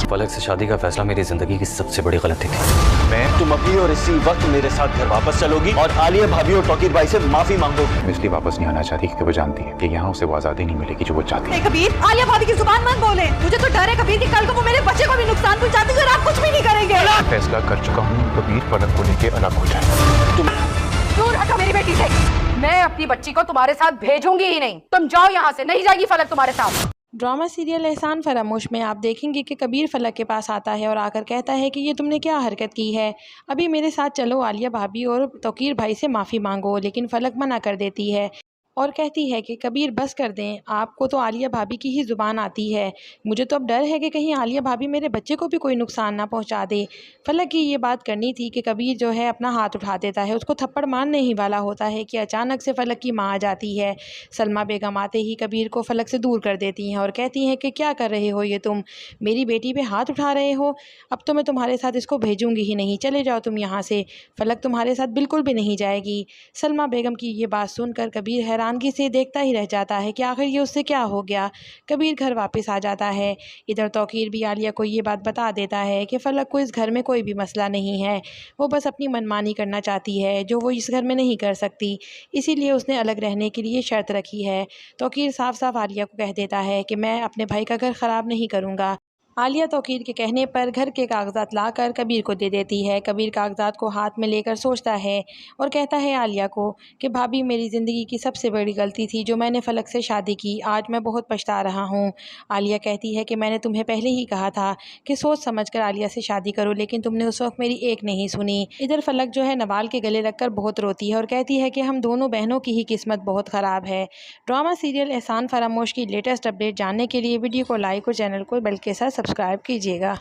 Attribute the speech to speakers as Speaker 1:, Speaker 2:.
Speaker 1: फलक से शादी का फैसला मेरी जिंदगी की सबसे बड़ी गलती थी।
Speaker 2: तुम अभी और इसी वक्त मेरे साथ घर वापस चलोगी और आलिया भाभी और टॉकीर भाई से माफी मांगोगी।
Speaker 3: मैं इसलिए वापस नहीं आना चाहती क्योंकि वो जानती है कि यहाँ उसे वो आजादी नहीं मिलेगी जो वो चाहती है।
Speaker 4: कबीर, आलिया भाभी की जुबान मत बोले। मुझे तो डर है कबीर कि कल को वो मेरे बच्चे को भी नुकसान पहुंचाती है और आप कुछ भी नहीं करेंगे।
Speaker 3: फैसला कर चुका हूँ, कबीर फलक को लेके अलग हो जाए।
Speaker 4: दूर हटो मेरी बेटी से। मैं अपनी बच्ची को तुम्हारे साथ भेजूंगी ही नहीं। तुम जाओ यहाँ से, नहीं जाएगी फलक तुम्हारे साथ।
Speaker 5: ड्रामा सीरियल एहसान फरामोश में आप देखेंगे कि कबीर फलक के पास आता है और आकर कहता है कि ये तुमने क्या हरकत की है, अभी मेरे साथ चलो, आलिया भाभी और तौकीर भाई से माफ़ी मांगो। लेकिन फलक मना कर देती है और कहती है कि कबीर बस कर दें, आपको तो आलिया भाभी की ही ज़ुबान आती है, मुझे तो अब डर है कि कहीं आलिया भाभी मेरे बच्चे को भी कोई नुकसान ना पहुंचा दे। फलक की ये बात करनी थी कि कबीर जो है अपना हाथ उठा देता है, उसको थप्पड़ मारने ही वाला होता है कि अचानक से फलक की माँ आ जाती है। सलमा बेगम आते ही कबीर को फलक से दूर कर देती हैं और कहती हैं कि क्या कर रहे हो ये तुम, मेरी बेटी पे हाथ उठा रहे हो, अब तो मैं तुम्हारे साथ इसको भेजूँगी ही नहीं, चले जाओ तुम यहाँ से, फलक तुम्हारे साथ बिल्कुल भी नहीं जाएगी। सलमा बेगम की ये बात सुनकर कबीर हैरानगी से देखता ही रह जाता है कि आखिर ये उससे क्या हो गया। कबीर घर वापस आ जाता है। इधर तौकीर भी आलिया को ये बात बता देता है कि फलक को इस घर में कोई भी मसला नहीं है, वो बस अपनी मनमानी करना चाहती है जो वो इस घर में नहीं कर सकती, इसीलिए उसने अलग रहने के लिए शर्त रखी है। तौकीर साफ साफ आलिया को कह देता है कि मैं अपने भाई का घर ख़राब नहीं करूँगा। आलिया तौकीर के कहने पर घर के कागजात लाकर कबीर को दे देती है। कबीर कागजात को हाथ में लेकर सोचता है और कहता है आलिया को कि भाभी, मेरी ज़िंदगी की सबसे बड़ी गलती थी जो मैंने फलक से शादी की, आज मैं बहुत पछता रहा हूँ। आलिया कहती है कि मैंने तुम्हें पहले ही कहा था कि सोच समझ कर आलिया से शादी करो, लेकिन तुमने उस वक्त मेरी एक नहीं सुनी। इधर फलक जो है नवाल के गले लगकर बहुत रोती है और कहती है कि हम दोनों बहनों की ही किस्मत बहुत ख़राब है। ड्रामा सीरियल एहसान फरामोश की लेटेस्ट अपडेट जानने के लिए वीडियो को लाइक और चैनल को बेल के साथ सब्सक्राइब कीजिएगा।